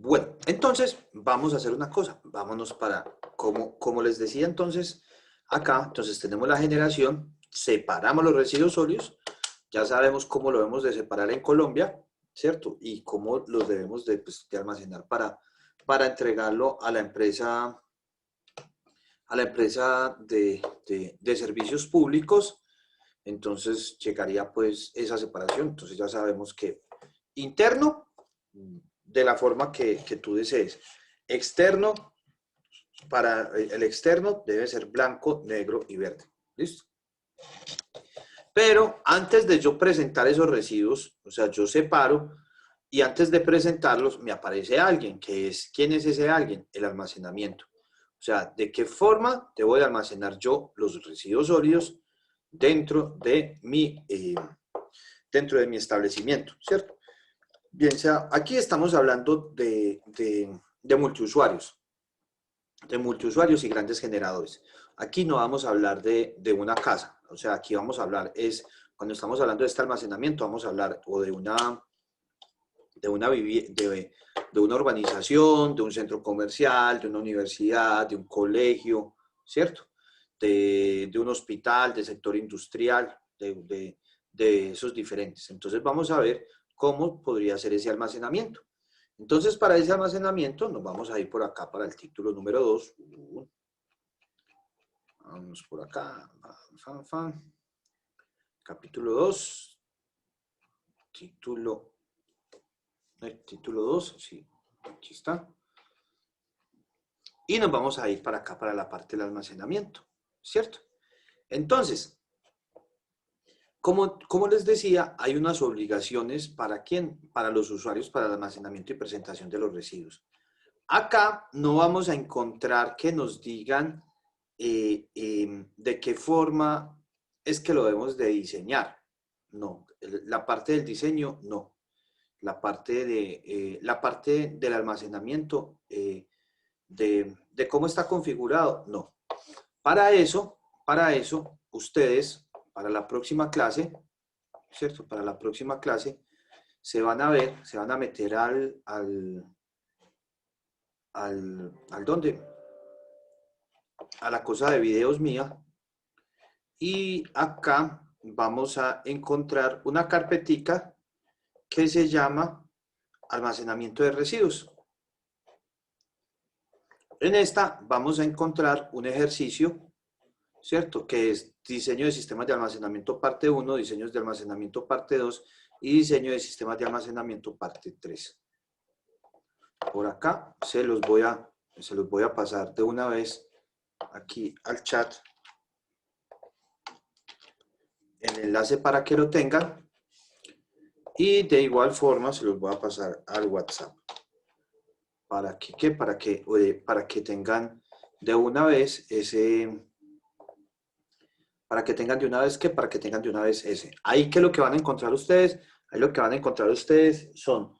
Bueno, entonces vamos a hacer una cosa. Vámonos para, como les decía entonces, acá, entonces tenemos la generación, separamos los residuos sólidos, ya sabemos cómo lo debemos de separar en Colombia, ¿cierto? Y cómo los debemos de, pues, de almacenar para entregarlo a la empresa de servicios públicos. Entonces llegaría pues esa separación. Entonces ya sabemos que interno, de la forma que tú desees. Externo, para el externo debe ser blanco, negro y verde. ¿Listo? Pero antes de yo presentar esos residuos, o sea, yo separo y antes de presentarlos me aparece alguien, que es, ¿quién es ese alguien? El almacenamiento. O sea, ¿de qué forma debo de almacenar yo los residuos sólidos dentro de mi establecimiento, ¿cierto? Bien, sea, aquí estamos hablando de multiusuarios y grandes generadores. Aquí no vamos a hablar de una casa, o sea, aquí vamos a hablar, cuando estamos hablando de este almacenamiento, vamos a hablar o de una urbanización, de un centro comercial, de una universidad, de un colegio, ¿cierto? De un hospital, de sector industrial, de esos diferentes. Entonces vamos a ver cómo podría ser ese almacenamiento. Entonces, para ese almacenamiento nos vamos a ir por acá para el título número 2. Vamos por acá. Capítulo 2. Título 2, sí, aquí está. Y nos vamos a ir para acá, para la parte del almacenamiento, ¿cierto? Entonces, como les decía, hay unas obligaciones para quién, para los usuarios, para el almacenamiento y presentación de los residuos. Acá no vamos a encontrar que nos digan de qué forma es que lo debemos de diseñar. No, la parte del diseño, no. La parte del almacenamiento, de cómo está configurado, no. Para eso, ustedes, para la próxima clase, ¿cierto? Para la próxima clase, se van a meter al ¿dónde? A la cosa de videos mía. Y acá vamos a encontrar una carpetica que se llama almacenamiento de residuos. En esta vamos a encontrar un ejercicio, ¿cierto? Que es diseño de sistemas de almacenamiento parte 1, diseños de almacenamiento parte 2 y diseño de sistemas de almacenamiento parte 3. Por acá se los voy a pasar de una vez aquí al chat el enlace para que lo tengan y de igual forma se los voy a pasar al WhatsApp para que tengan de una vez para que tengan de una vez ese. Ahí que lo que van a encontrar ustedes, ahí lo que van a encontrar ustedes son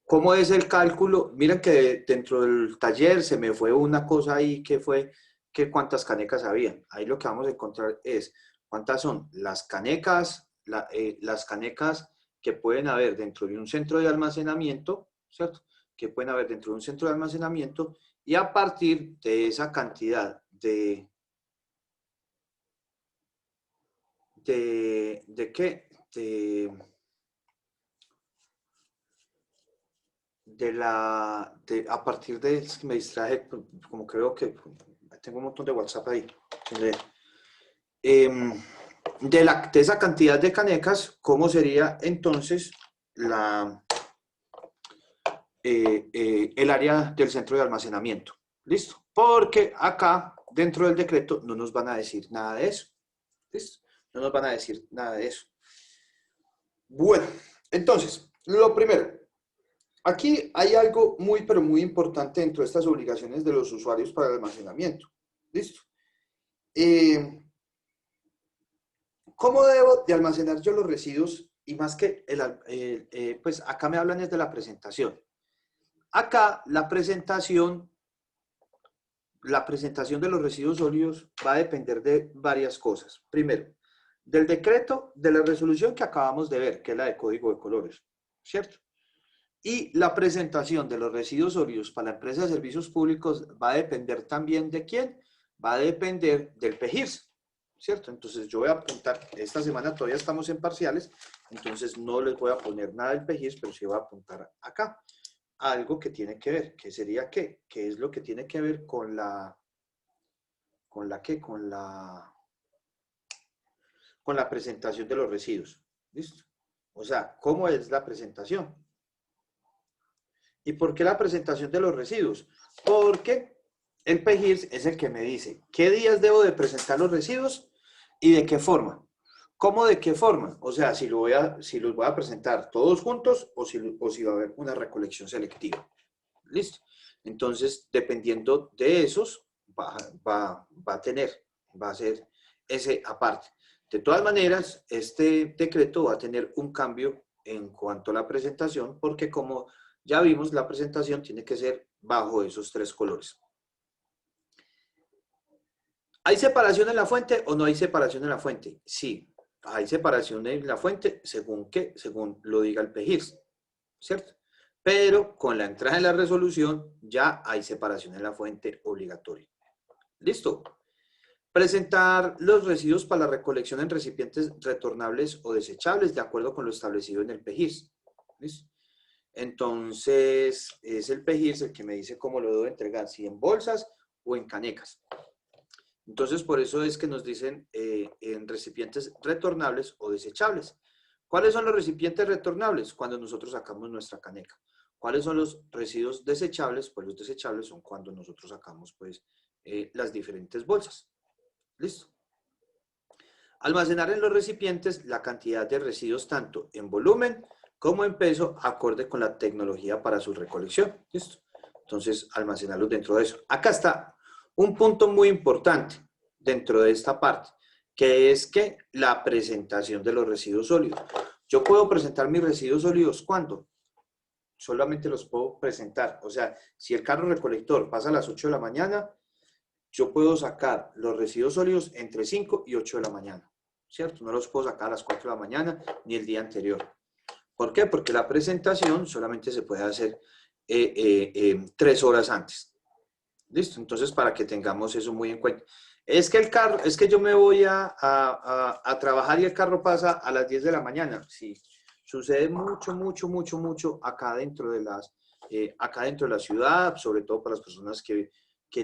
cómo es el cálculo. Miren que dentro del taller se me fue una cosa ahí que fue que cuántas canecas habían. Ahí lo que vamos a encontrar es cuántas son las canecas que pueden haber dentro de un centro de almacenamiento, ¿cierto? Que pueden haber dentro de un centro de almacenamiento y a partir de esa cantidad ¿de qué? A partir de, es que me distraje, como que veo que tengo un montón de WhatsApp ahí. Eh, de esa cantidad de canecas, ¿cómo sería entonces el área del centro de almacenamiento? ¿Listo? Porque acá, dentro del decreto, no nos van a decir nada de eso. ¿Listo? No nos van a decir nada de eso. Bueno, entonces, lo primero, aquí hay algo muy, pero muy importante dentro de estas obligaciones de los usuarios para el almacenamiento. ¿Listo? ¿Cómo debo de almacenar yo los residuos? Y más que, pues acá me hablan es de la presentación. Acá la presentación de los residuos sólidos va a depender de varias cosas. Primero, del decreto, de la resolución que acabamos de ver, que es la de código de colores, ¿cierto? Y la presentación de los residuos sólidos para la empresa de servicios públicos va a depender también de quién, va a depender del PEGIRS, ¿cierto? Entonces yo voy a apuntar, esta semana todavía estamos en parciales, entonces no les voy a poner nada del PEGIRS, pero sí voy a apuntar acá algo que tiene que ver, que sería qué es lo que tiene que ver con con la presentación de los residuos, ¿listo? O sea, ¿cómo es la presentación? ¿Y por qué la presentación de los residuos? Porque el PEGIRS es el que me dice qué días debo de presentar los residuos y de qué forma. ¿Cómo de qué forma? O sea, si los voy a presentar todos juntos o si va a haber una recolección selectiva. ¿Listo? Entonces, dependiendo de esos, va a ser ese aparte. De todas maneras, este decreto va a tener un cambio en cuanto a la presentación, porque como ya vimos, la presentación tiene que ser bajo esos tres colores. ¿Hay separación en la fuente o no hay separación en la fuente? Sí, hay separación en la fuente según qué, según lo diga el PEGIRS, ¿cierto? Pero con la entrada en la resolución ya hay separación en la fuente obligatoria. ¿Listo? Presentar los residuos para la recolección en recipientes retornables o desechables de acuerdo con lo establecido en el PEGIRS. ¿Listo? Entonces, es el PEGIRS el que me dice cómo lo debo entregar, si en bolsas o en canecas. Entonces, por eso es que nos dicen en recipientes retornables o desechables. ¿Cuáles son los recipientes retornables? Cuando nosotros sacamos nuestra caneca. ¿Cuáles son los residuos desechables? Pues los desechables son cuando nosotros sacamos pues, las diferentes bolsas. ¿Listo? Almacenar en los recipientes la cantidad de residuos tanto en volumen como en peso acorde con la tecnología para su recolección. ¿Listo? Entonces, almacenarlos dentro de eso. Acá está un punto muy importante dentro de esta parte, que es que la presentación de los residuos sólidos. Yo puedo presentar mis residuos sólidos ¿cuándo? Solamente los puedo presentar. O sea, si el carro recolector pasa a las 8 de la mañana, yo puedo sacar los residuos sólidos entre 5 y 8 de la mañana, ¿cierto? No los puedo sacar a las 4 de la mañana ni el día anterior. ¿Por qué? Porque la presentación solamente se puede hacer 3 horas antes. ¿Listo? Entonces, para que tengamos eso muy en cuenta. Es que yo me voy a trabajar y el carro pasa a las 10 de la mañana. Sí, sucede mucho acá dentro de acá dentro de la ciudad, sobre todo para las personas que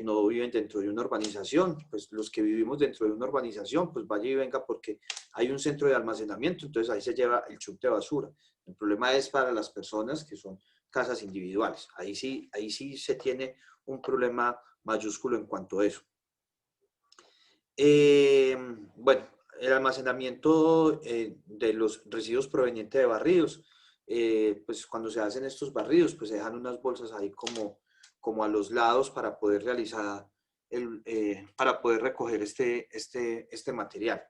no viven dentro de una urbanización. Pues los que vivimos dentro de una urbanización, pues vaya y venga porque hay un centro de almacenamiento, entonces ahí se lleva el chute de basura. El problema es para las personas que son casas individuales. Ahí sí se tiene un problema mayúsculo en cuanto a eso. Bueno, el almacenamiento de los residuos provenientes de barridos, pues cuando se hacen estos barridos, pues se dejan unas bolsas ahí como a los lados para poder realizar, para poder recoger este material.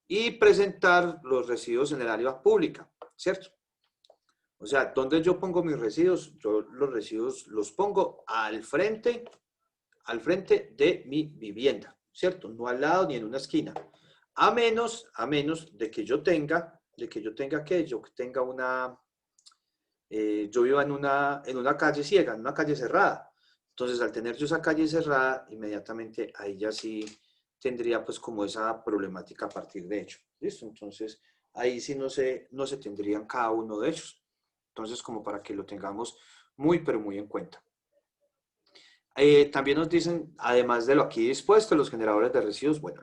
Y presentar los residuos en el área pública, ¿cierto? O sea, ¿dónde yo pongo mis residuos? Yo los residuos los pongo al frente de mi vivienda, ¿cierto? No al lado ni en una esquina. A menos de que yo tenga yo viva en una calle ciega, en una calle cerrada. Entonces, al tener yo esa calle cerrada, inmediatamente ahí ya sí tendría pues como esa problemática a partir de ello. ¿Listo? Entonces, ahí sí no se tendrían cada uno de ellos. Entonces, como para que lo tengamos muy, pero muy en cuenta. También nos dicen, además de lo aquí dispuesto, los generadores de residuos, bueno,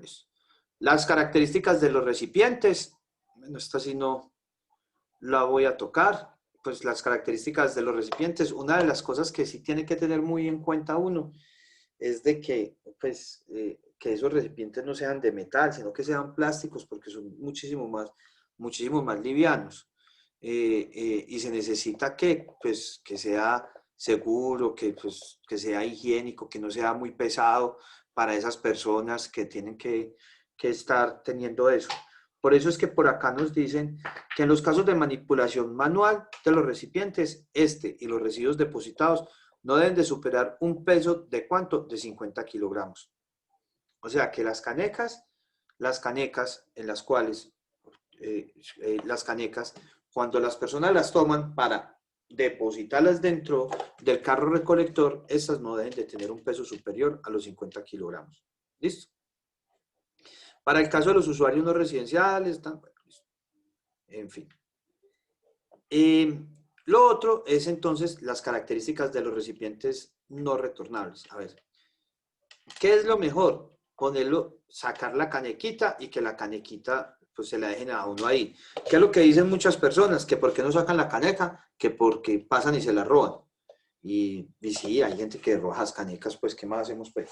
las características de los recipientes, bueno, esta sí no la voy a tocar, pues las características de los recipientes, una de las cosas que sí tiene que tener muy en cuenta uno es de que, pues, que esos recipientes no sean de metal, sino que sean plásticos, porque son muchísimo más livianos. Y se necesita pues, que sea seguro, pues, que sea higiénico, que no sea muy pesado para esas personas que tienen que estar teniendo eso. Por eso es que por acá nos dicen que en los casos de manipulación manual de los recipientes, y los residuos depositados no deben de superar un peso de ¿cuánto? De 50 kilogramos. O sea que las canecas en las cuales las canecas, cuando las personas las toman para depositarlas dentro del carro recolector, estas no deben de tener un peso superior a los 50 kilogramos. ¿Listo? Para el caso de los usuarios no residenciales, en fin. Lo otro es entonces las características de los recipientes no retornables. A ver, ¿qué es lo mejor? Ponerlo, sacar la canequita y que la canequita pues se la dejen a uno ahí. ¿Qué es lo que dicen muchas personas? Que por qué no sacan la caneca, que porque pasan y se la roban. Y sí, hay gente que roba las canecas, pues ¿qué más hacemos? Pues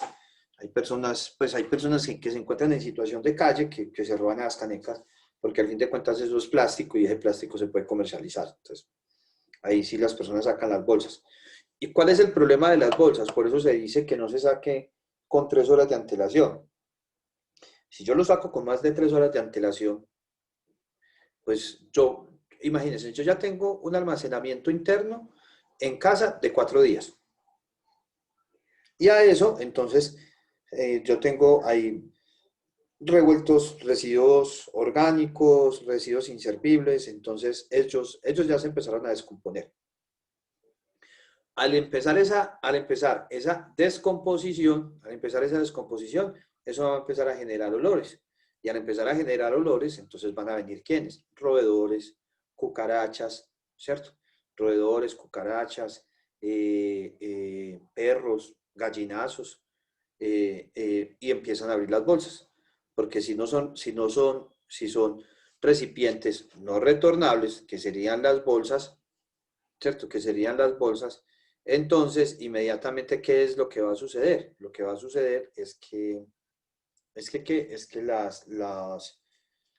hay personas que se encuentran en situación de calle que se roban las canecas porque al fin de cuentas eso es plástico y ese plástico se puede comercializar. Entonces, ahí sí las personas sacan las bolsas. ¿Y cuál es el problema de las bolsas? Por eso se dice que no se saque con 3 horas de antelación. Si yo lo saco con más de 3 horas de antelación, pues imagínense, yo ya tengo un almacenamiento interno en casa de 4 días. Y a eso, entonces, yo tengo ahí revueltos residuos orgánicos, residuos inservibles, entonces ellos ya se empezaron a descomponer. Al empezar esa descomposición, eso va a empezar a generar olores. Y al empezar a generar olores, entonces van a venir ¿quiénes? Roedores, cucarachas, ¿cierto? Roedores, cucarachas, perros, gallinazos, y empiezan a abrir las bolsas. Porque si son recipientes no retornables, que serían las bolsas, ¿cierto? Que serían las bolsas. Entonces, inmediatamente, ¿qué es lo que va a suceder? Lo que va a suceder es que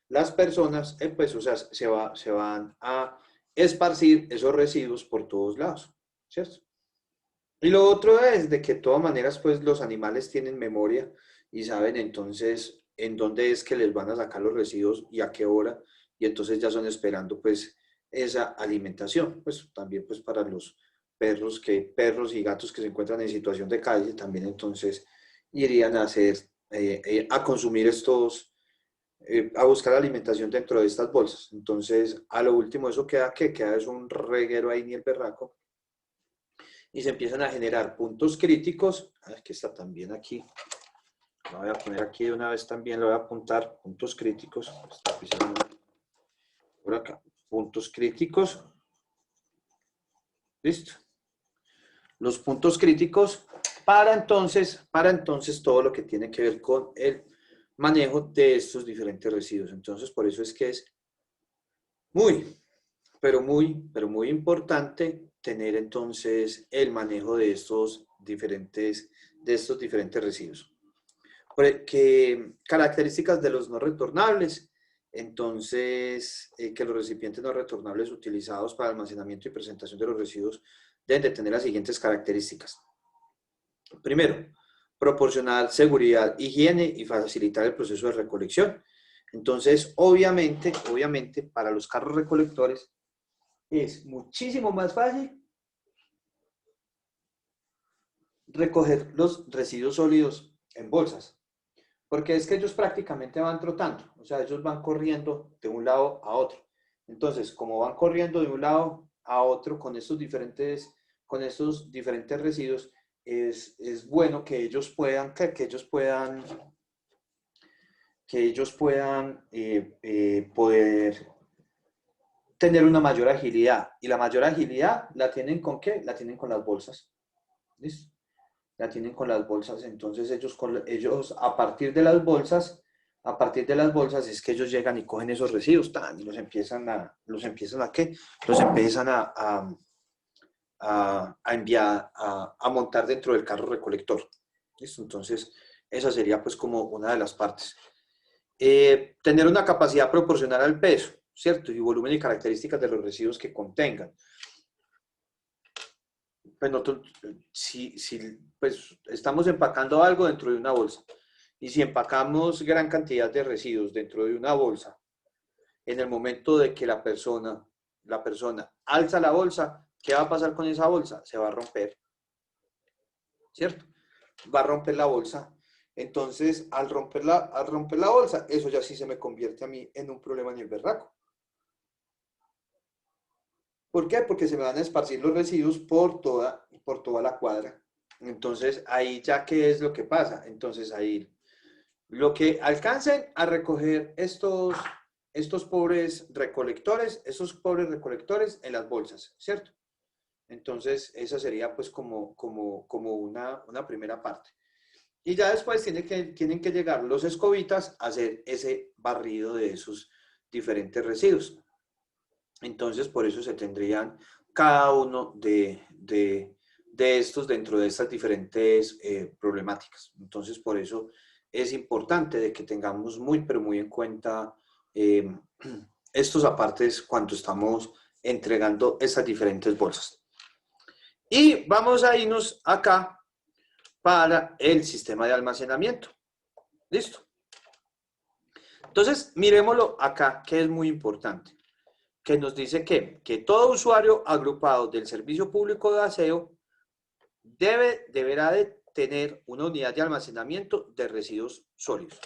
las personas, pues, o sea, se van a esparcir esos residuos por todos lados, ¿cierto? Y lo otro es de que de todas maneras, pues, los animales tienen memoria y saben entonces en dónde es que les van a sacar los residuos y a qué hora, y entonces ya son esperando, pues, esa alimentación. Pues también, pues, para los perros y gatos que se encuentran en situación de calle, también entonces irían a consumir a buscar alimentación dentro de estas bolsas. Entonces, a lo último, eso queda es un reguero ahí ni el berraco, y se empiezan a generar puntos críticos. Que está también aquí. Lo voy a poner aquí de una vez también, lo voy a apuntar, puntos críticos. Por acá, puntos críticos. Listo. Los puntos críticos para entonces todo lo que tiene que ver con el manejo de estos diferentes residuos. Entonces, por eso es que es muy, pero muy importante tener entonces el manejo de estos diferentes residuos. ¿Qué características de los no retornables? Entonces, que los recipientes no retornables utilizados para almacenamiento y presentación de los residuos deben de tener las siguientes características. Primero, proporcionar seguridad, higiene y facilitar el proceso de recolección. Entonces, obviamente, para los carros recolectores es muchísimo más fácil recoger los residuos sólidos en bolsas, porque es que ellos prácticamente van trotando, o sea, ellos van corriendo de un lado a otro. Entonces, como van corriendo de un lado a otro con estos diferentes residuos, es bueno que ellos puedan poder tener una mayor agilidad. Y la mayor agilidad la tienen ¿con qué? La tienen con las bolsas. ¿Listo? La tienen con las bolsas. Entonces ellos a partir de las bolsas es que ellos llegan y cogen esos residuos y los empiezan a ¿qué? Los empiezan a enviar, a montar dentro del carro recolector. ¿Listo? Entonces, esa sería pues como una de las partes. Tener una capacidad proporcional al peso, ¿cierto? Y volumen y características de los residuos que contengan. Pues nosotros, si pues estamos empacando algo dentro de una bolsa, y si empacamos gran cantidad de residuos dentro de una bolsa, en el momento de que la persona alza la bolsa, ¿qué va a pasar con esa bolsa? Se va a romper, ¿cierto? Va a romper la bolsa. Entonces, al romper la bolsa, eso ya sí se me convierte a mí en un problema en el berraco. ¿Por qué? Porque se me van a esparcir los residuos por toda la cuadra. Entonces, ahí ya qué es lo que pasa. Entonces, ahí lo que alcancen a recoger estos pobres recolectores, en las bolsas, ¿cierto? Entonces, esa sería pues como una primera parte. Y ya después tienen que llegar los escobitas a hacer ese barrido de esos diferentes residuos. Entonces, por eso se tendrían cada uno de estos dentro de estas diferentes problemáticas. Entonces, por eso es importante de que tengamos muy, pero muy en cuenta estos apartes cuando estamos entregando esas diferentes bolsas. Y vamos a irnos acá para el sistema de almacenamiento. ¿Listo? Entonces, miremoslo acá, que es muy importante, que nos dice que todo usuario agrupado del servicio público de aseo deberá de tener una unidad de almacenamiento de residuos sólidos.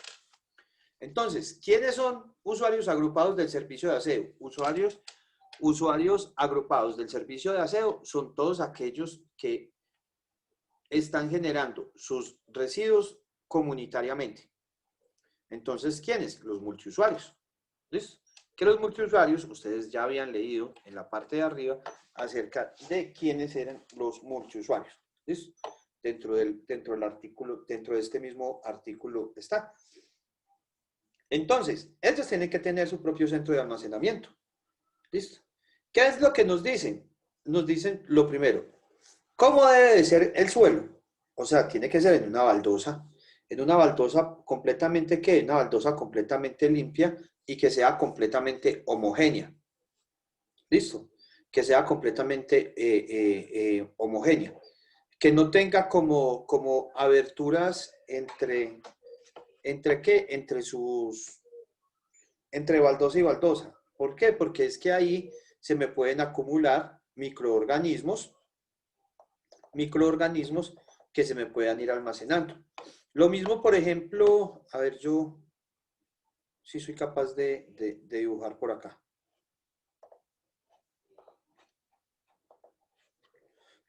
Entonces, ¿quiénes son usuarios agrupados del servicio de aseo? Usuarios agrupados del servicio de aseo son todos aquellos que están generando sus residuos comunitariamente. Entonces, ¿quiénes? Los multiusuarios. ¿Listo? Que los multiusuarios, ustedes ya habían leído en la parte de arriba acerca de quiénes eran los multiusuarios. ¿Listo? Dentro del artículo, dentro de este mismo artículo está. Entonces, ellos tienen que tener su propio centro de almacenamiento. ¿Listo? ¿Qué es lo que nos dicen? Nos dicen lo primero, ¿cómo debe de ser el suelo? O sea, tiene que ser en una baldosa completamente, ¿qué? Una baldosa completamente limpia y que sea completamente homogénea. ¿Listo? Que sea completamente homogénea. Que no tenga como aberturas ¿entre qué? Entre baldosa y baldosa. ¿Por qué? Porque es que ahí se me pueden acumular microorganismos que se me puedan ir almacenando. Lo mismo, por ejemplo, a ver, yo sí soy capaz de dibujar por acá.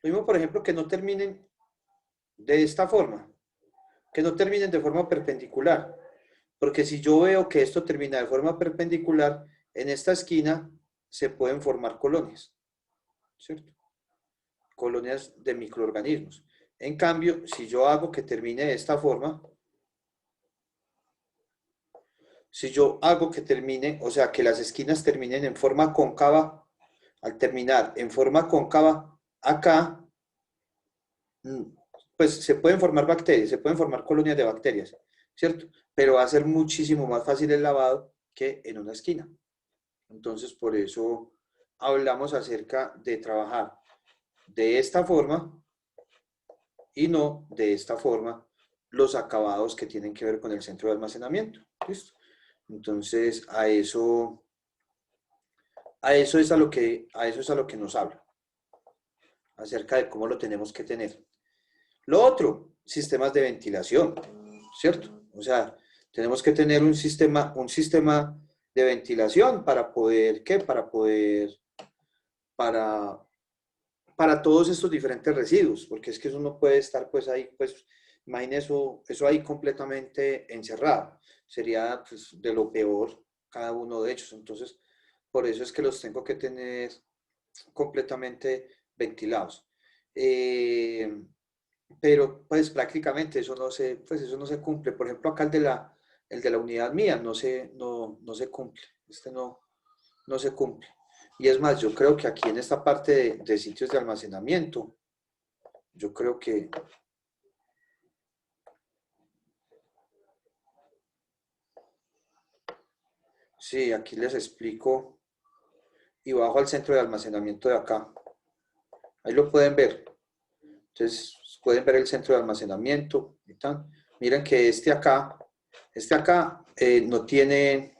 Lo mismo, por ejemplo, que no terminen de esta forma, que no terminen de forma perpendicular. Porque si yo veo que esto termina de forma perpendicular, en esta esquina se pueden formar colonias, ¿cierto? Colonias de microorganismos. En cambio, si yo hago que termine de esta forma, si yo hago que termine, o sea, que las esquinas terminen en forma cóncava, al terminar en forma cóncava, acá, pues se pueden formar bacterias, se pueden formar colonias de bacterias, ¿cierto? Pero va a ser muchísimo más fácil el lavado que en una esquina. Entonces, por eso hablamos acerca de trabajar de esta forma y no de esta forma los acabados que tienen que ver con el centro de almacenamiento. ¿Listo? Entonces, eso es a lo que nos habla, acerca de cómo lo tenemos que tener. Lo otro, sistemas de ventilación, ¿cierto? O sea, tenemos que tener un sistema de ventilación para poder, ¿qué? Para todos estos diferentes residuos, porque es que eso no puede estar pues ahí, pues imagínese eso ahí completamente encerrado. Sería pues, de lo peor cada uno de ellos. Entonces, por eso es que los tengo que tener completamente ventilados. Pero pues prácticamente eso no se cumple. Por ejemplo, acá el de la unidad mía no se cumple. No se cumple. Y es más, yo creo que aquí en esta parte de sitios de almacenamiento, yo creo que sí, aquí les explico y bajo al centro de almacenamiento de acá. Ahí lo pueden ver. Entonces, pueden ver el centro de almacenamiento y tal. Miren que este acá no tiene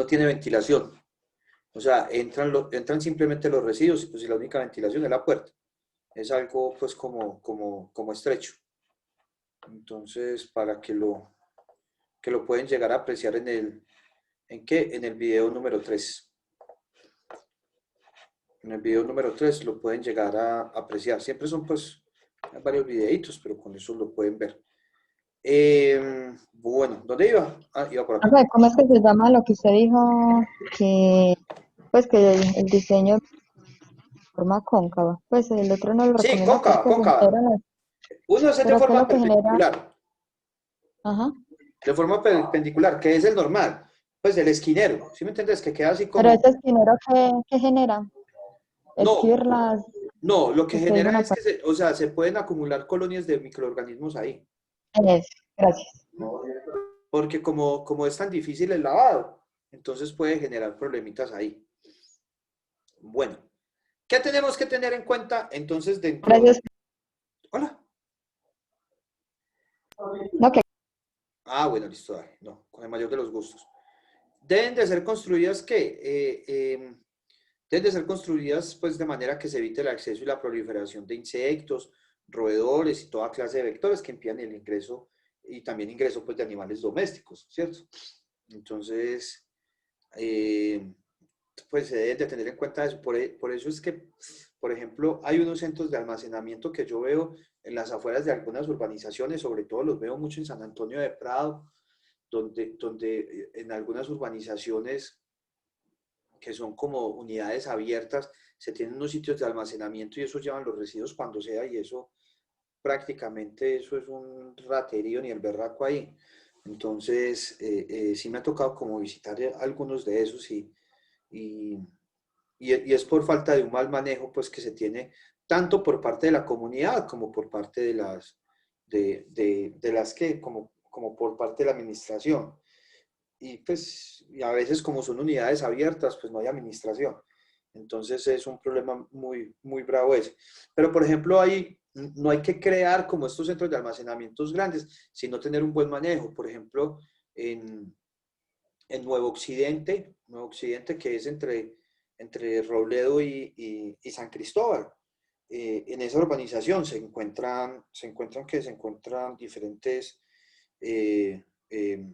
ventilación. O sea, entran simplemente los residuos y pues la única ventilación es la puerta. Es algo pues como estrecho. Entonces, para que que lo pueden llegar a apreciar ¿en qué? En el video número 3. En el video número 3 lo pueden llegar a apreciar. Siempre son pues varios videitos, pero con eso lo pueden ver. Bueno, ¿dónde iba? Ah, iba por acá. Profe, ¿cómo es que se llama lo que usted dijo que, pues que el diseño de forma cóncava? Pues el otro no lo Sí, recomienda que es cóncava, que se cóncava. generan Uno es de pero ¿qué es forma lo que genera? perpendicular. Ajá. De forma perpendicular, que es el normal. Pues el esquinero. ¿Sí me entiendes? Que queda así Pero como... ese esquinero que genera, No, esquirlas, no, lo que usted dice genera una es que parte. o sea, se pueden acumular colonias de microorganismos ahí. Eso, gracias. Porque como es tan difícil el lavado, entonces puede generar problemitas ahí. Bueno, ¿qué tenemos que tener en cuenta entonces dentro de... Gracias. Hola. No, que Ah, bueno, listo, dale. No, con el mayor de los gustos. Deben de ser construidas, ¿qué? Deben de ser construidas pues de manera que se evite el acceso y la proliferación de insectos, roedores y toda clase de vectores que impidan el ingreso y también ingreso pues de animales domésticos, ¿cierto? Entonces, eh, pues se debe de tener en cuenta eso. Por eso es que, por ejemplo, hay unos centros de almacenamiento que yo veo en las afueras de algunas urbanizaciones, sobre todo los veo mucho en San Antonio de Prado, donde en algunas urbanizaciones que son como unidades abiertas, se tienen unos sitios de almacenamiento y eso llevan los residuos cuando sea y eso prácticamente eso es un raterío ni el berraco ahí. Entonces, sí me ha tocado como visitar algunos de esos y, y es por falta de un mal manejo pues que se tiene tanto por parte de la comunidad como por parte de de las que, como por parte de la administración. Y pues y a veces como son unidades abiertas, pues no hay administración. Entonces es un problema muy bravo ese. Pero por ejemplo, ahí no hay que crear como estos centros de almacenamientos grandes, sino tener un buen manejo. Por ejemplo, en Nuevo Occidente que es entre Robledo y San Cristóbal. En esa urbanización se encuentran diferentes, eh, eh,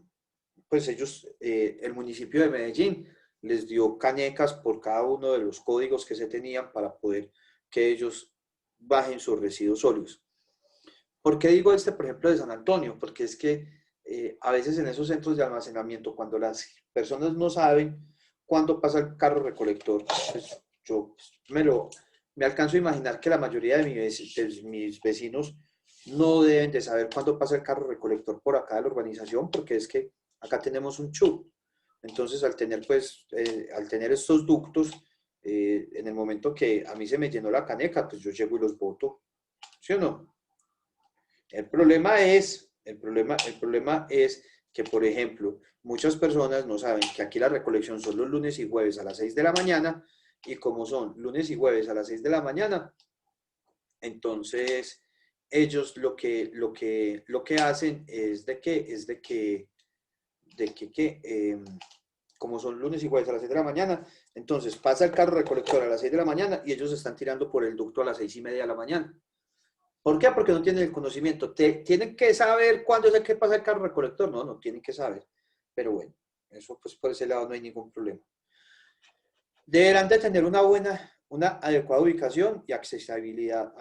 pues ellos, el municipio de Medellín les dio canecas por cada uno de los códigos que se tenían para poder que ellos bajen sus residuos sólidos. ¿Por qué digo por ejemplo, de San Antonio? Porque es que a veces en esos centros de almacenamiento, cuando las personas no saben cuándo pasa el carro recolector, pues yo me alcanzo a imaginar que la mayoría de mis vecinos no deben de saber cuándo pasa el carro recolector por acá de la urbanización, porque es que acá tenemos un chub. Entonces, al tener estos ductos, en el momento que a mí se me llenó la caneca, pues yo llego y los boto, ¿sí o no? El problema es que, por ejemplo, muchas personas no saben que aquí la recolección son los lunes y jueves a las 6 de la mañana y como son lunes y jueves a las 6 de la mañana, entonces ellos lo que hacen es como son lunes y jueves a las 6 de la mañana, entonces pasa el carro recolector a las 6 de la mañana y ellos están tirando por el ducto a las 6:30 de la mañana. ¿Por qué? Porque no tienen el conocimiento. ¿Tienen que saber cuándo es el que pasa el carro recolector? No, no tienen que saber. Pero bueno, eso pues por ese lado no hay ningún problema. Deberán de tener una adecuada ubicación y accesibilidad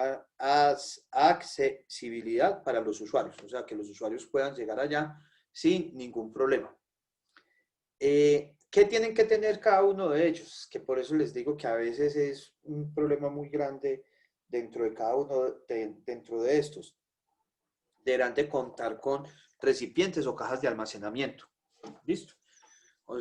para los usuarios. O sea, que los usuarios puedan llegar allá sin ningún problema. ¿Qué tienen que tener cada uno de ellos? Que por eso les digo que a veces es un problema muy grande dentro de cada dentro de estos. Deberán de contar con recipientes o cajas de almacenamiento. ¿Listo?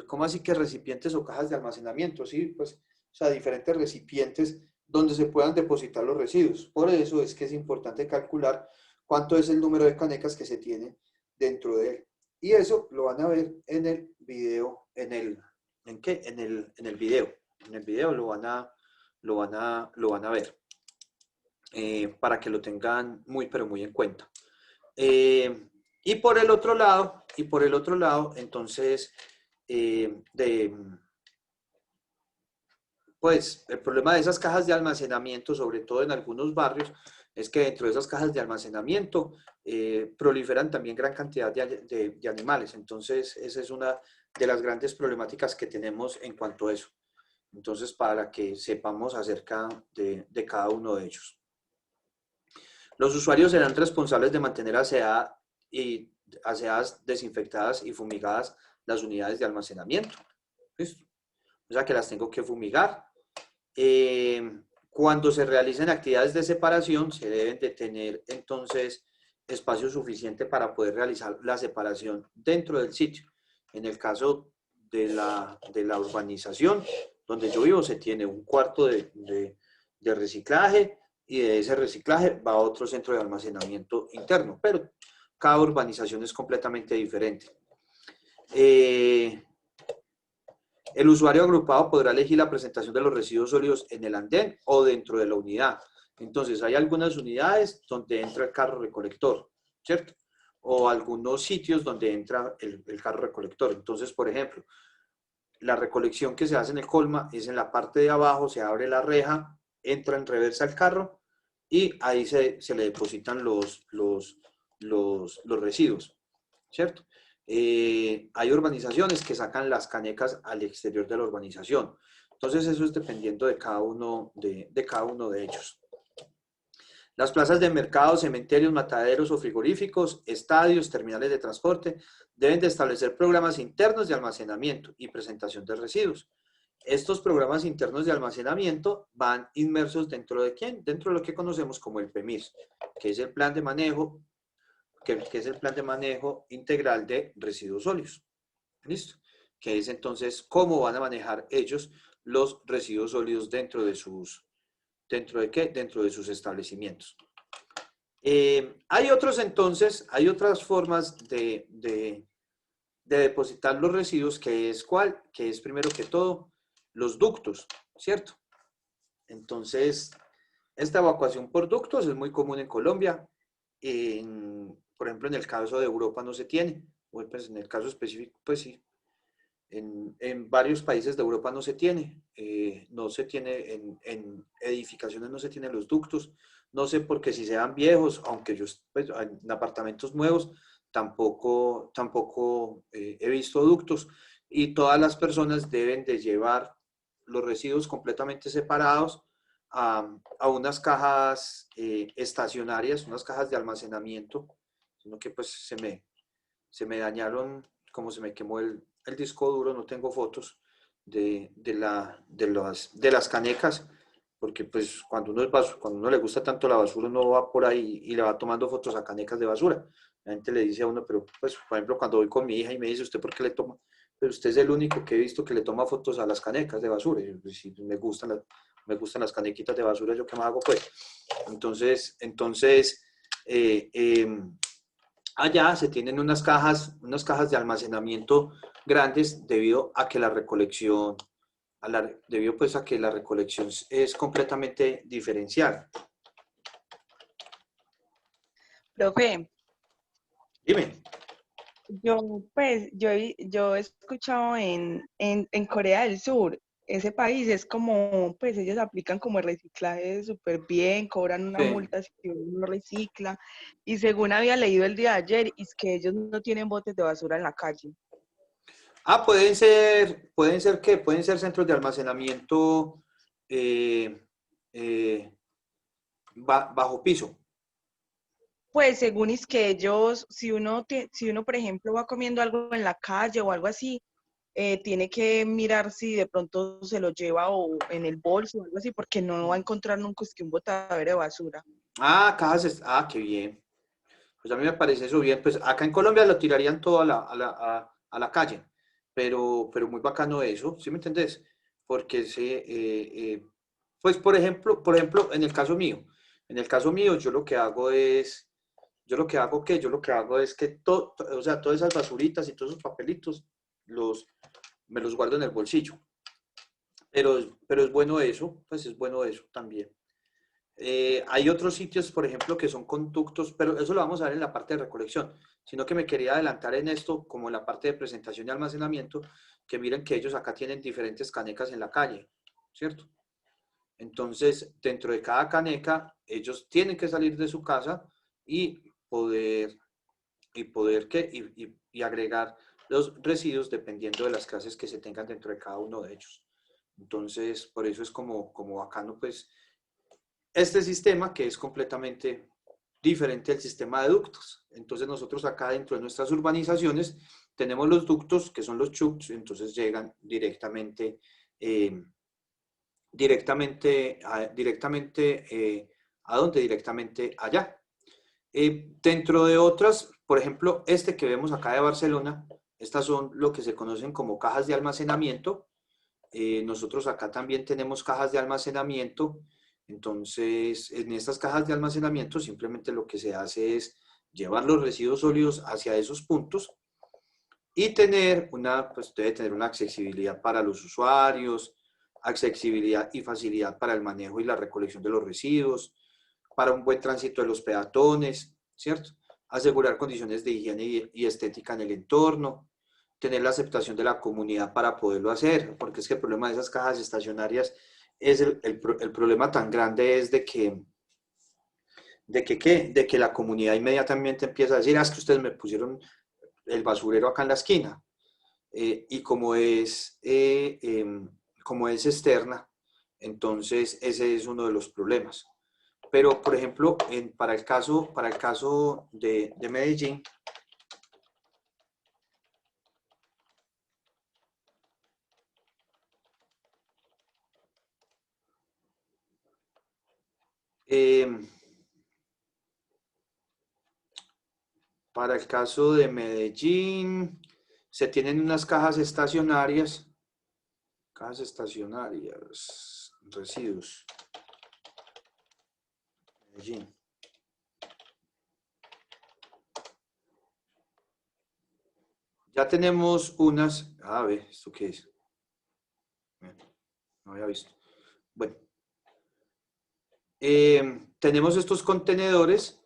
¿Cómo así que recipientes o cajas de almacenamiento? Sí, pues, o sea, diferentes recipientes donde se puedan depositar los residuos. Por eso es que es importante calcular cuánto es el número de canecas que se tiene dentro de él. Y eso lo van a ver en el video, ¿en qué? En el video. En el video lo van a ver para que lo tengan muy, pero muy en cuenta. Y por el otro lado, entonces, pues el problema de esas cajas de almacenamiento, sobre todo en algunos barrios, es que dentro de esas cajas de almacenamiento proliferan también gran cantidad de animales. Entonces, esa es una de las grandes problemáticas que tenemos en cuanto a eso. Entonces, para que sepamos acerca de cada uno de ellos. Los usuarios serán responsables de mantener aseadas, desinfectadas y fumigadas las unidades de almacenamiento. ¿Listo? O sea que las tengo que fumigar. Cuando se realicen actividades de separación, se deben de tener entonces espacio suficiente para poder realizar la separación dentro del sitio. En el caso de la urbanización, donde yo vivo, se tiene un cuarto de reciclaje y de ese reciclaje va a otro centro de almacenamiento interno, pero cada urbanización es completamente diferente. El usuario agrupado podrá elegir la presentación de los residuos sólidos en el andén o dentro de la unidad. Entonces, hay algunas unidades donde entra el carro recolector, ¿cierto? O algunos sitios donde entra el carro recolector. Entonces, por ejemplo, la recolección que se hace en el colma es en la parte de abajo, se abre la reja, entra en reversa el carro y ahí se le depositan los residuos, ¿cierto? Hay urbanizaciones que sacan las canecas al exterior de la urbanización. Entonces eso es dependiendo de cada uno de ellos. Las plazas de mercado, cementerios, mataderos o frigoríficos, estadios, terminales de transporte, deben de establecer programas internos de almacenamiento y presentación de residuos. Estos programas internos de almacenamiento van inmersos dentro de ¿quién? Dentro de lo que conocemos como el PEMIS, que es el plan de manejo, que es el plan de manejo integral de residuos sólidos. ¿Listo? Que es entonces cómo van a manejar ellos los residuos sólidos dentro de sus, ¿dentro de qué? Dentro de sus establecimientos. Hay otros entonces, hay otras formas de depositar los residuos, que es ¿cuál? Que es primero que todo los ductos, ¿cierto? Entonces, esta evacuación por ductos es muy común en Colombia. Por ejemplo, en el caso de Europa no se tiene, o pues en el caso específico, pues sí. En varios países de Europa no se tiene, no se tiene en edificaciones, no se tienen los ductos, no sé por qué si sean viejos, aunque yo pues, en apartamentos nuevos tampoco he visto ductos y todas las personas deben de llevar los residuos completamente separados a unas cajas estacionarias, unas cajas de almacenamiento, sino que pues se me dañaron, como se me quemó el disco duro, no tengo fotos de las canecas, porque pues cuando uno le gusta tanto la basura, uno va por ahí y le va tomando fotos a canecas de basura. La gente le dice a uno, pero pues, por ejemplo, cuando voy con mi hija y me dice, ¿usted por qué le toma? Pero usted es el único que he visto que le toma fotos a las canecas de basura. Y yo, pues, si me gustan las canequitas de basura, ¿yo qué más hago? Pues, entonces allá se tienen unas cajas de almacenamiento grandes debido a que la recolección, debido pues a que la recolección es completamente diferencial. Profe, Dime. yo he escuchado en Corea del Sur, ese país es como, pues ellos aplican como el reciclaje súper bien, cobran una Sí. multa si uno no recicla, y según había leído el día de ayer, es que ellos no tienen botes de basura en la calle. Pueden ser ¿qué? Pueden ser centros de almacenamiento eh, eh, bajo piso. Pues según es que ellos, si uno, por ejemplo, va comiendo algo en la calle o algo así, tiene que mirar si de pronto se lo lleva o en el bolso o algo así, porque no va a encontrar nunca es que un botadero de basura. Qué bien. Pues a mí me parece eso bien. Pues acá en Colombia lo tirarían todo a la calle, pero muy bacano eso, ¿sí me entendés? Porque pues por ejemplo, en el caso mío, yo lo que hago es que o sea, todas esas basuritas y todos esos papelitos me los guardo en el bolsillo. Pero es bueno eso, pues es bueno eso también. Hay otros sitios, por ejemplo, que son conductos, pero eso lo vamos a ver en la parte de recolección, sino que me quería adelantar en esto, como en la parte de presentación y almacenamiento, que miren que ellos acá tienen diferentes canecas en la calle, ¿cierto? Entonces, dentro de cada caneca, ellos tienen que salir de su casa y y agregar los residuos dependiendo de las clases que se tengan dentro de cada uno de ellos. Entonces, por eso es como bacano, pues, este sistema que es completamente diferente al sistema de ductos. Entonces, nosotros acá dentro de nuestras urbanizaciones tenemos los ductos, que son los chucks, entonces llegan directamente, ¿a dónde? Directamente allá. Dentro de otras, por ejemplo, este que vemos acá de Barcelona, estas son lo que se conocen como cajas de almacenamiento. Nosotros acá también tenemos cajas de almacenamiento. Entonces, en estas cajas de almacenamiento simplemente lo que se hace es llevar los residuos sólidos hacia esos puntos y pues debe tener una accesibilidad para los usuarios, accesibilidad y facilidad para el manejo y la recolección de los residuos, para un buen tránsito de los peatones, ¿cierto? Asegurar condiciones de higiene y estética en el entorno, tener la aceptación de la comunidad para poderlo hacer, porque es que el problema de esas cajas estacionarias es el problema tan grande es de que la comunidad inmediatamente empieza a decir, es que ustedes me pusieron el basurero acá en la esquina, y como es externa, entonces ese es uno de los problemas. Pero, por ejemplo, para el caso de Medellín, eh, para el caso de Medellín, se tienen unas cajas estacionarias, residuos, Medellín. Ya tenemos unas, a ver, ¿esto qué es? No había visto. Bueno, tenemos estos contenedores,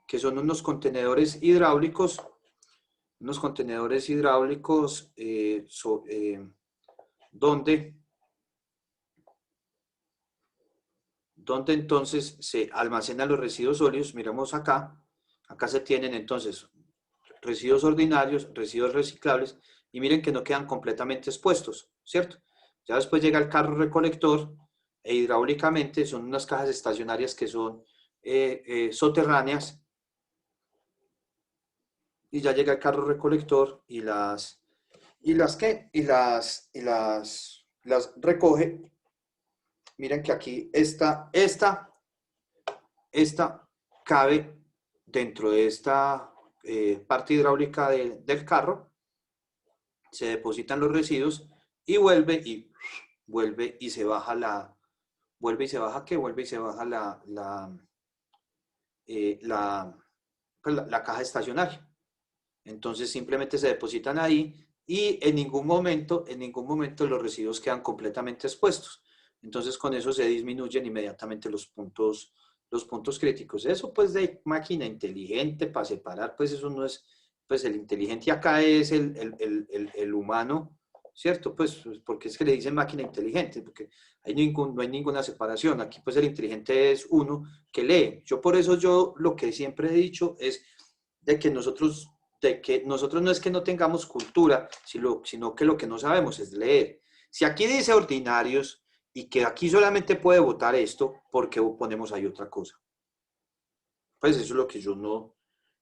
que son unos contenedores hidráulicos, donde entonces se almacenan los residuos sólidos. Miramos acá se tienen entonces residuos ordinarios, residuos reciclables, y miren que no quedan completamente expuestos, ¿cierto? Ya después llega el carro recolector e hidráulicamente son unas cajas estacionarias que son soterráneas, y ya llega el carro recolector las recoge. Miren que aquí esta cabe dentro de esta parte hidráulica del carro, se depositan los residuos y vuelve y se baja la caja estacionaria. Entonces simplemente se depositan ahí y en ningún momento los residuos quedan completamente expuestos. Entonces con eso se disminuyen inmediatamente los puntos críticos. Eso pues de máquina inteligente para separar, pues eso no es, pues el inteligente acá es el humano, ¿cierto? Pues porque es que le dicen máquina inteligente, porque no hay ninguna separación. Aquí pues el inteligente es uno que lee. Por eso yo lo que siempre he dicho es de que nosotros no es que no tengamos cultura, sino que lo que no sabemos es leer. Si aquí dice ordinarios y que aquí solamente puede votar esto, ¿por qué ponemos ahí otra cosa? Pues eso es lo que yo no,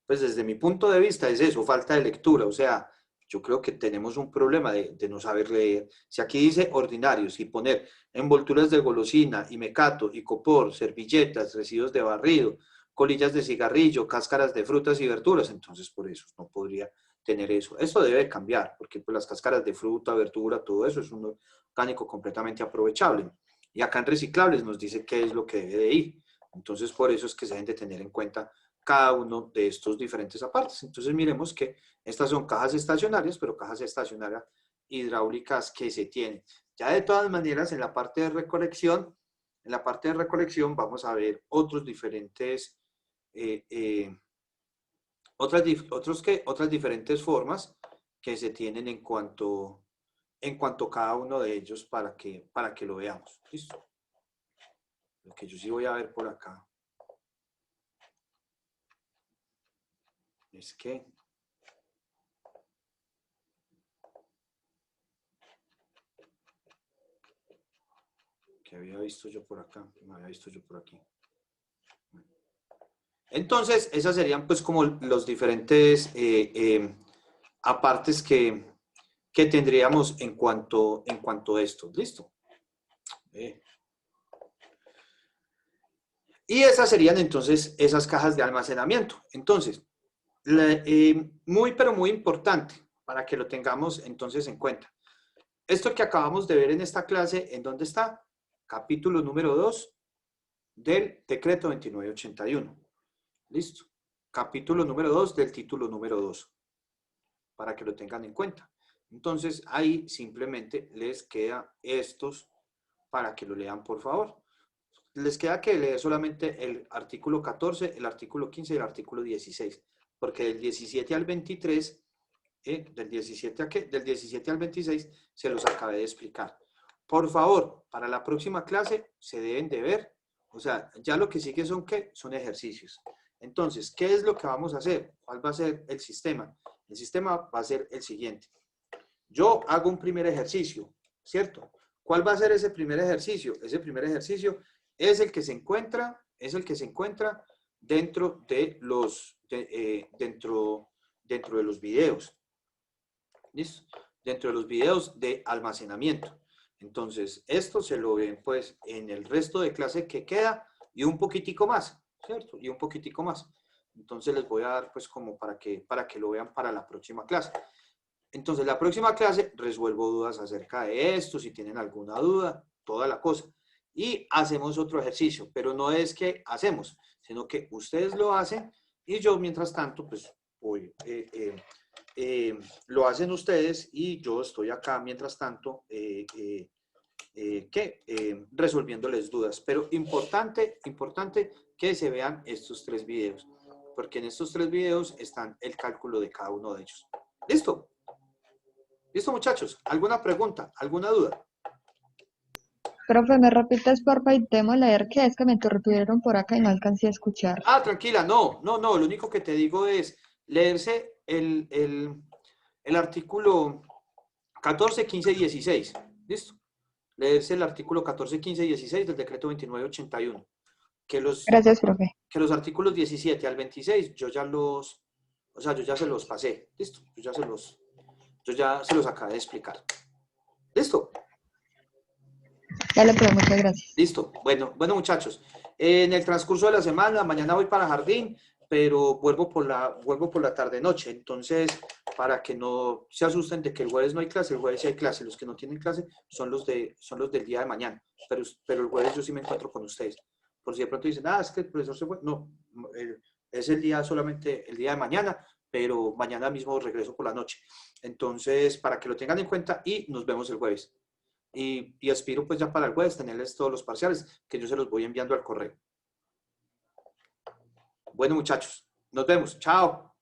pues desde mi punto de vista es eso, falta de lectura. O sea, yo creo que tenemos un problema de no saber leer. Si aquí dice ordinarios y poner envolturas de golosina, y mecato, y copor, servilletas, residuos de barrido, colillas de cigarrillo, cáscaras de frutas y verduras, entonces por eso no podría tener eso. Eso debe cambiar, porque pues, las cáscaras de fruta, verdura, todo eso es un orgánico completamente aprovechable. Y acá en reciclables nos dice qué es lo que debe de ir. Entonces por eso es que se deben de tener en cuenta cada uno de estos diferentes apartes. Entonces miremos que estas son cajas estacionarias, pero cajas estacionarias hidráulicas que se tienen. Ya de todas maneras, en la parte de recolección vamos a ver otras diferentes formas que se tienen en cuanto a cada uno de ellos para que lo veamos. ¿Listo? Lo que yo sí voy a ver por acá es que había visto yo por acá, que me había visto yo por aquí. Entonces, esas serían pues como los diferentes apartes que tendríamos en cuanto a esto. ¿Listo? Y esas serían entonces esas cajas de almacenamiento. Entonces, muy pero muy importante para que lo tengamos entonces en cuenta. Esto que acabamos de ver en esta clase, ¿en dónde está? Capítulo número 2 del decreto 2981. ¿Listo? Capítulo número 2 del título número 2. Para que lo tengan en cuenta. Entonces, ahí simplemente les queda estos para que lo lean, por favor. Les queda que leer solamente el artículo 14, el artículo 15 y el artículo 16. Porque del 17 al 23, del 17 a qué? Del 17 al 26 se los acabé de explicar. Por favor, para la próxima clase se deben de ver, o sea, ya lo que sigue son ¿qué? Son ejercicios. Entonces, ¿qué es lo que vamos a hacer? ¿Cuál va a ser el sistema? El sistema va a ser el siguiente. Yo hago un primer ejercicio, ¿cierto? ¿Cuál va a ser ese primer ejercicio? Ese primer ejercicio es el que se encuentra, dentro de los, dentro de los videos. ¿Listo? Dentro de los videos de almacenamiento. Entonces, esto se lo ven pues en el resto de clase que queda y un poquitico más, ¿cierto? Y un poquitico más. Entonces les voy a dar pues como para que lo vean para la próxima clase. Entonces, la próxima clase resuelvo dudas acerca de esto, si tienen alguna duda, toda la cosa. Y hacemos otro ejercicio, pero no es que hacemos, sino que ustedes lo hacen y yo mientras tanto pues voy... lo hacen ustedes y yo estoy acá mientras tanto resolviéndoles dudas. Pero importante que se vean estos 3 videos, porque en estos 3 videos están el cálculo de cada uno de ellos. ¿Listo? ¿Listo, muchachos? ¿Alguna pregunta? ¿Alguna duda? Profe, ¿me repites porfa y temo leer que es que me interrumpieron por acá y no alcancé a escuchar? Ah, tranquila, no. Lo único que te digo es leerse el artículo 14, 15 y 16. ¿Listo? Leerse el artículo 14, 15 y 16 del decreto 2981. Gracias, profe. Que los artículos 17 al 26 yo ya se los pasé. ¿Listo? Yo ya se los acabé de explicar. ¿Listo? Dale, profe, muchas gracias. Listo. Bueno, muchachos. En el transcurso de la semana, mañana voy para jardín, pero vuelvo por la tarde-noche. Entonces, para que no se asusten de que el jueves no hay clase, el jueves sí hay clase. Los que no tienen clase son los del día de mañana. Pero el jueves yo sí me encuentro con ustedes. Por si de pronto dicen, es que el profesor se fue. No, es solamente el día de mañana, pero mañana mismo regreso por la noche. Entonces, para que lo tengan en cuenta y nos vemos el jueves. Y aspiro pues ya para el jueves tenerles todos los parciales que yo se los voy enviando al correo. Bueno, muchachos, nos vemos. Chao.